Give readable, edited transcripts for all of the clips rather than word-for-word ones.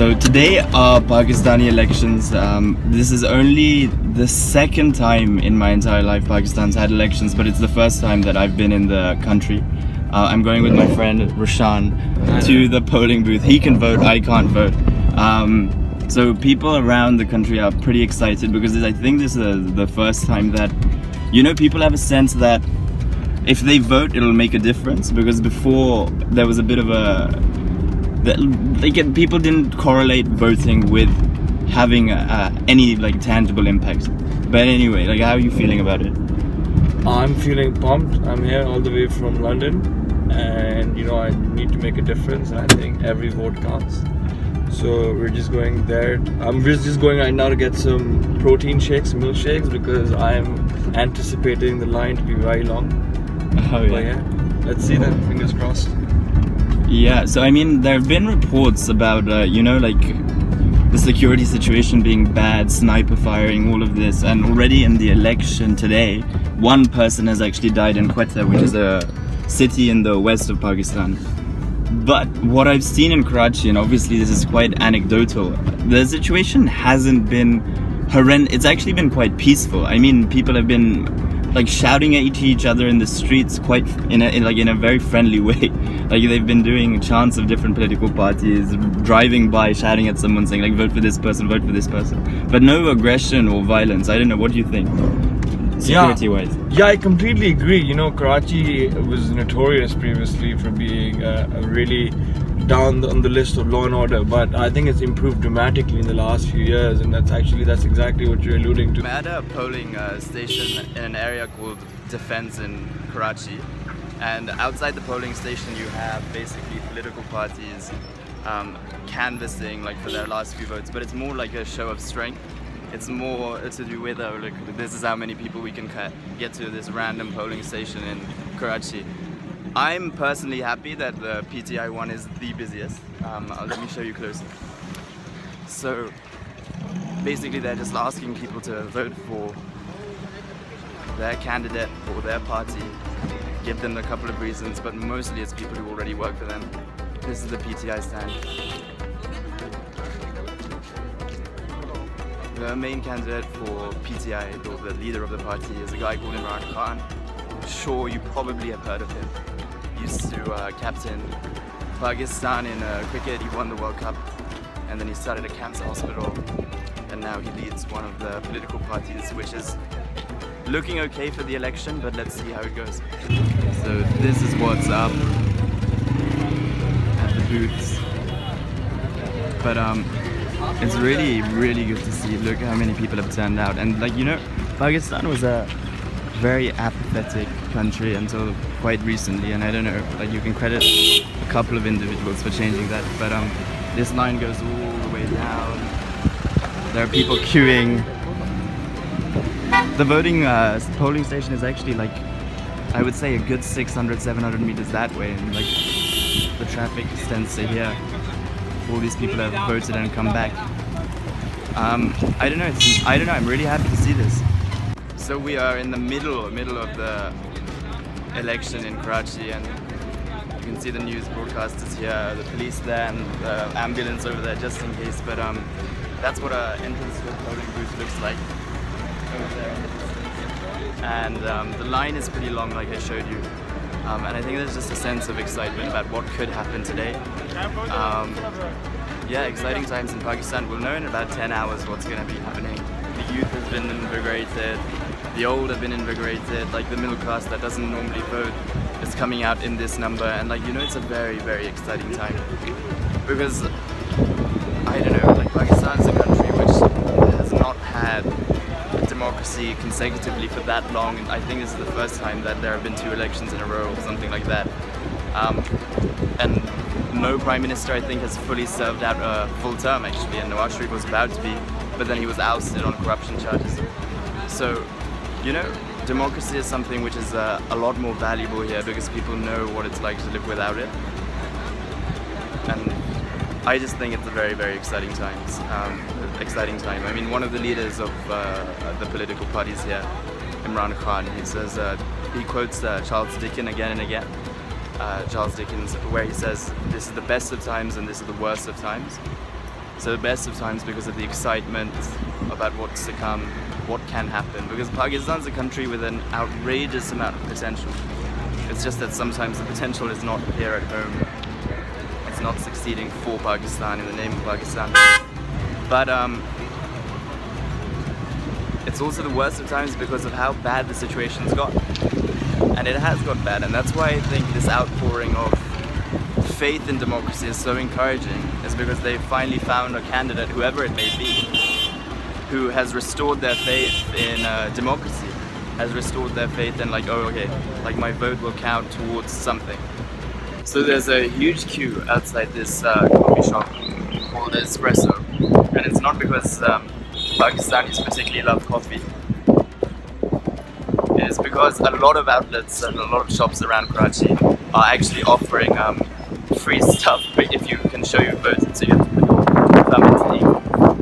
So today are Pakistani elections. This is only the second time in my entire life Pakistan's had elections, but it's the first time that I've been in the country. I'm going with my friend Rashan to the polling booth. He can vote, I can't vote. So people around the country are pretty excited because I think this is the first time that, people have a sense that if they vote, it'll make a difference. Because before, there was a bit of people didn't correlate voting with having any tangible impact. But anyway, how are you feeling about it? I'm feeling pumped. I'm here all the way from London, and I need to make a difference, and I think every vote counts. So we're just going there. I'm just going right now to get some protein shakes, milkshakes, because I'm anticipating the line to be very long. Oh yeah. But yeah, let's see then. Fingers crossed. Yeah. So there have been reports about the security situation being bad, sniper firing, all of this, and already in the election today, one person has actually died in Quetta, which is a city in the west of Pakistan. But what I've seen in Karachi, and obviously this is quite anecdotal, the situation hasn't been horrendous. It's actually been quite peaceful. People have been shouting at each other in the streets quite in a very friendly way. They've been doing chants of different political parties, driving by shouting at someone saying vote for this person, vote for this person. But no aggression or violence. I don't know, what do you think? Security wise. Yeah, I completely agree. Karachi was notorious previously for being really down on the list of law and order, but I think it's improved dramatically in the last few years, and that's exactly what you're alluding to. I'm at a polling station in an area called Defense in Karachi, and outside the polling station you have basically political parties canvassing for their last few votes, but it's more like a show of strength. It's more to do with this is how many people we can get to this random polling station in Karachi. I'm personally happy that the PTI one is the busiest. Let me show you closer. So basically they're just asking people to vote for their candidate or their party, give them a couple of reasons, but mostly it's people who already work for them. This is the PTI stand. The main candidate for PTI, or the leader of the party, is a guy called Imran Khan. I'm sure you probably have heard of him. He used to captain Pakistan in cricket. He won the World Cup, and then he started a cancer hospital, and now he leads one of the political parties, which is looking okay for the election, but let's see how it goes. So this is what's up at the booths. But it's really, really good to see. Look how many people have turned out. And Pakistan was a very apathetic country until quite recently. And I don't know, you can credit a couple of individuals for changing that. But this line goes all the way down. There are people queuing. The voting polling station is actually I would say a good 600, 700 meters that way. And the traffic extends to here. All these people have voted and come back. I don't know. I'm really happy to see this. So we are in the middle of the election in Karachi, and you can see the news broadcasters here, the police there, and the ambulance over there just in case. But that's what our entrance to the polling booth looks like over there. And the line is pretty long, like I showed you. And I think there's just a sense of excitement about what could happen today. Yeah, exciting times in Pakistan. We'll know in about 10 hours what's going to be happening. The youth has been invigorated, the old have been invigorated, the middle class that doesn't normally vote is coming out in this number, and it's a very, very exciting time. Because, I don't know, Pakistan is a country which has not had democracy consecutively for that long, and I think this is the first time that there have been 2 elections in a row or something like that. And no prime minister, I think, has fully served out a full term actually, and Nawaz Sharif was about to be, but then he was ousted on corruption charges. So, democracy is something which is a lot more valuable here because people know what it's like to live without it. And I just think it's a very, very exciting time. One of the leaders of the political parties here, Imran Khan, he says, he quotes Charles Dickens again and again. Charles Dickens, where he says, this is the best of times and this is the worst of times. So the best of times because of the excitement about what's to come, what can happen. Because Pakistan's a country with an outrageous amount of potential. It's just that sometimes the potential is not here at home. It's not succeeding for Pakistan in the name of Pakistan. But it's also the worst of times because of how bad the situation's got. And it has got bad, and that's why I think this outpouring of faith in democracy is so encouraging, is because they finally found a candidate, whoever it may be, who has restored their faith in democracy, has restored their faith in like, oh okay, like my vote will count towards something. So there's a huge queue outside this coffee shop called Espresso, and it's not because Pakistanis particularly love coffee. It's because a lot of outlets and a lot of shops around Karachi are actually offering free stuff if you can show your vote. So you have to put your thumb into the ink,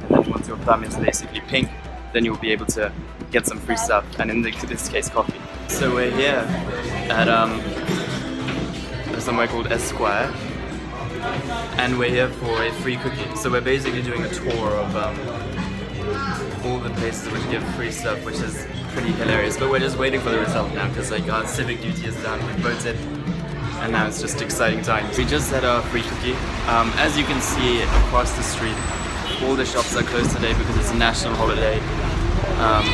and then once your thumb is basically pink, then you'll be able to get some free stuff, and in this case coffee. So we're here at somewhere called Esquire, and we're here for a free cookie. So we're basically doing a tour of all the places which give free stuff, which is pretty hilarious. But we're just waiting for the result now because like our civic duty is done, we voted, and now it's just exciting times. We just had our free cookie. As you can see across the street, all the shops are closed today because it's a national holiday,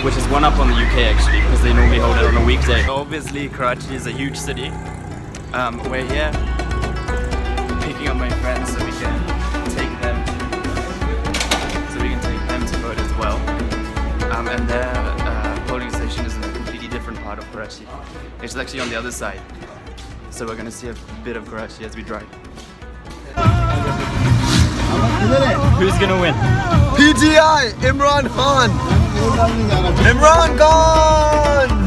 which is one up on the UK actually, because they normally hold it on a weekday. Obviously Karachi is a huge city. We're here picking up my friends so we can take them to vote as well. And their polling station is in a completely different part of Karachi. It's actually on the other side. So we're going to see a bit of Karachi as we drive. Who's going to win? PTI, Imran Khan! Imran Khan!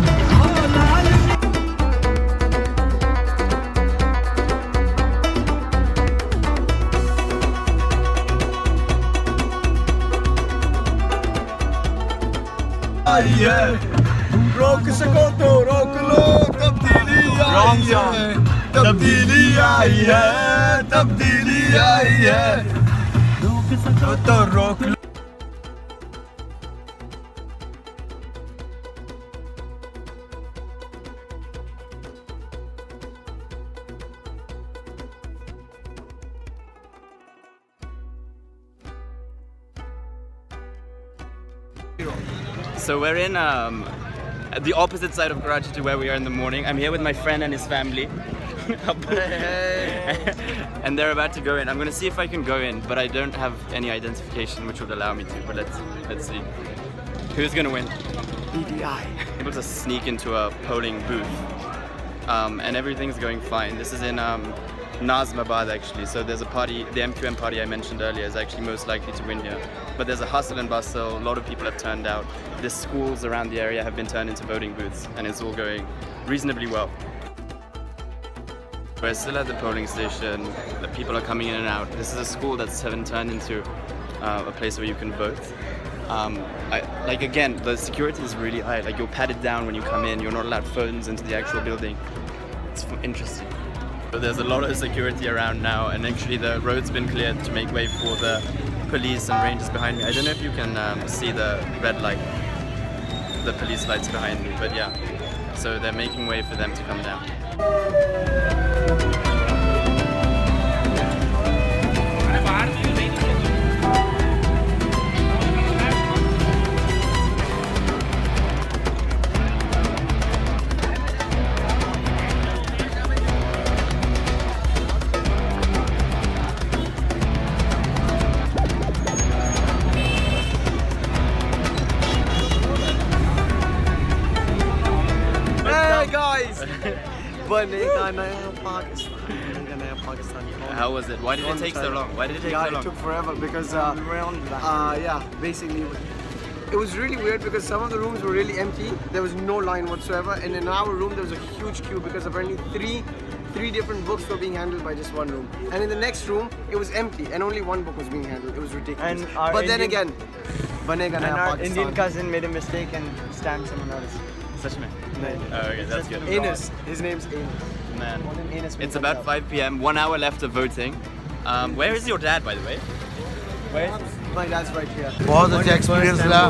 रोक सको तो रोक लो तब्दीली आई है तब्दीली आई है तब्दीली आई है रोक सको तो रोक लो. So we're in at the opposite side of Karachi to where we are in the morning. I'm here with my friend and his family. And they're about to go in. I'm gonna see if I can go in, but I don't have any identification which would allow me to, but let's see. Who's gonna win? PTI. Able to sneak into a polling booth. And everything's going fine. This is in Nazmabad actually, so there's a party, the MQM party I mentioned earlier is actually most likely to win here. But there's a hustle and bustle, a lot of people have turned out. The schools around the area have been turned into voting booths, and it's all going reasonably well. We're still at the polling station, the people are coming in and out. This is a school that's been turned into a place where you can vote. Like again, the security is really high, like you're patted down when you come in, you're not allowed phones into the actual building. It's interesting. But there's a lot of security around now, and actually the road's been cleared to make way for the police and rangers behind me. I don't know if you can see the red light, the police lights behind me, but yeah. So they're making way for them to come down. बनेगा नया पाकिस्तान, बनेगा नया Pakistan. How was it? Why did it take so long? Why did it take so long? It took forever because yeah, basically it was really weird because some of the rooms were really empty. There was no line whatsoever, and in our room there was a huge queue because apparently three different books were being handled by just one room, and in the next room it was empty and only one book was being handled. It was ridiculous. But then again, banega naya our Pakistan. Indian cousin made a mistake and stamped someone else. Such man. Oh, okay, that's good. Enos. His name's Enos. Man. Enos It's about 5 p.m. 1 hour left of voting. Where is your dad, by the way? Where? My dad's right here. बहुत अच्छा experience रहा।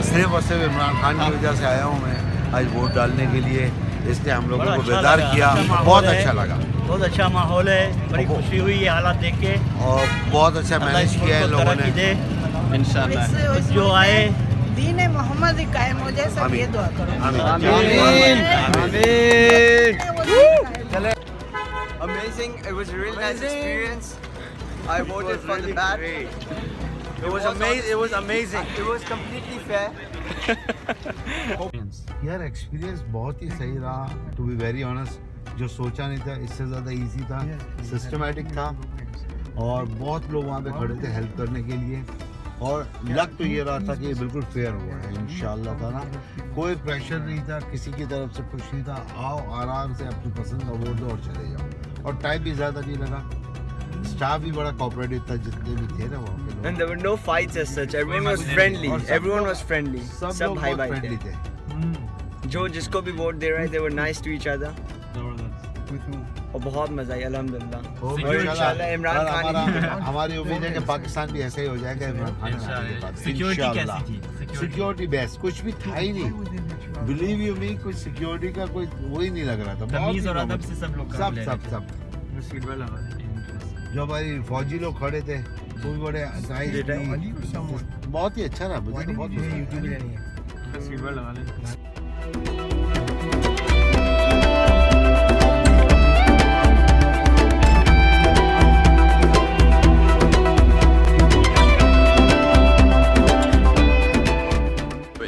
सिर्फ और सिर्फ इमरान खान की वजह से आया हूँ मैं आज वोट डालने के लिए, इसने हम लोगों को बेदार किया। बहुत अच्छा लगा, बहुत अच्छा माहौल है, बड़ी खुशी हुई ये हालात देख के और बहुत अच्छा मैनेज किया है लोगों ने। इंशाल्लाह जो आए दीन मोहम्मद ही कायम हो जाए, सब ये दुआ करो। Amazing. It was a really nice experience. I voted for the bad. It was amazing. It was amazing. It was completely fair. यार एक्सपीरियंस बहुत ही सही रहा, टू बी वेरी ऑनेस्ट। जो सोचा नहीं था इससे ज़्यादा इजी था, सिस्टमेटिक था, और बहुत लोग वहाँ पे खड़े थे हेल्प करने के लिए। और लग तो ये रहा था कि ये बिल्कुल फेयर हुआ है इंशाल्लाह ताला। कोई प्रेशर नहीं था, किसी की तरफ से कुछ नहीं था। आओ आराम से अपनी पसंद का वोट दो और चले जाओ। और टाइम भी ज़्यादा नहीं लगा, स्टाफ भी बड़ा कोऑपरेटिव था जितने भी थे ना वहाँ पे लोग। And there were no fights as such. Everyone was friendly. Everyone was friendly. सब लोग भाई बहुत भाई फ्रेंडली थे. थे। जो जिसको भी वोट दे रहे थे, they were nice to each other. और बहुत मजा आई अल्हम्दुलिल्लाह। और इंशाल्लाह इमरान खान हमारी उम्मीद है कि पाकिस्तान भी ऐसा ही हो जाएगा इमरान खान आने के बाद। सिक्योरिटी बेस्ट, कुछ भी था ही नहीं। बिलीव यू मी, कुछ सिक्योरिटी का कोई वही नहीं लग रहा था। तमीज़ और अदब से सब लोग सब जो हमारी फौजी लोग खड़े थे वो भी बड़े बहुत ही अच्छा रहा। मुझे तो बहुत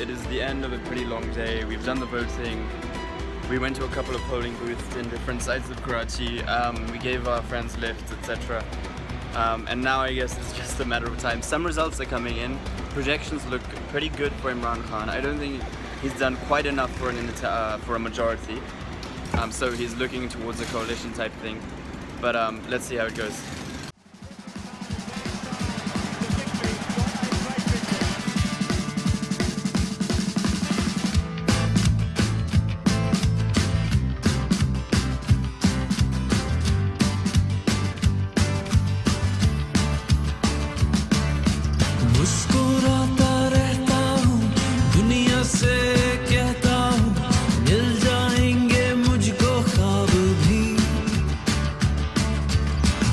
It is the end of a pretty long day. We've done the voting. We went to a couple of polling booths in different sides of Karachi. We gave our friends lifts, etc. And now I guess it's just a matter of time. Some results are coming in. Projections look pretty good for Imran Khan. I don't think he's done quite enough for a majority. So he's looking towards a coalition type thing. But let's see how it goes. मुस्कुराता रहता हूँ, दुनिया से कहता हूँ, मिल जाएंगे मुझको ख्वाब भी।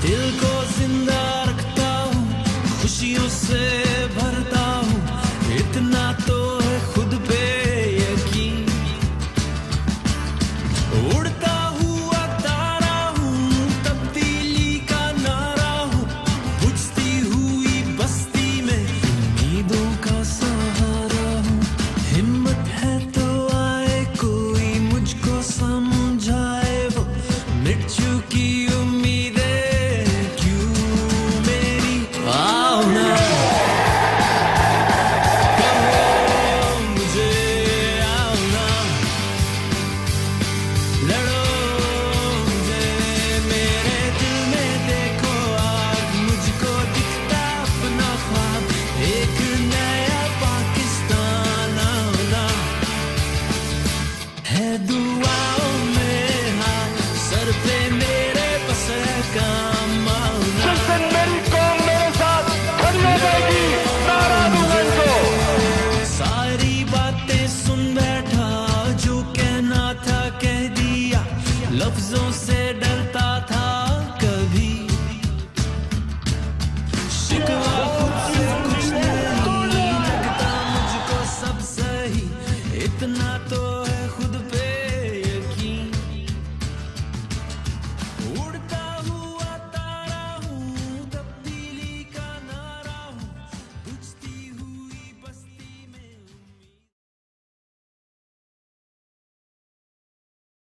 दिल को जिंदा रखता हूँ, खुशियों से भरता हूँ, इतना तो है खुद पे यकीन। उड़ता हुआ तारा हूँ, तब्दीली का नारा हूँ, बुझती हुई बस्ती में उम्मीदों का सहारा हूँ। हिम्मत है तो आए कोई मुझको समझाए, वो मिट चुकी उम्मीदें क्यों मेरी। आओ ना कहो मुझे, आओ ना लड़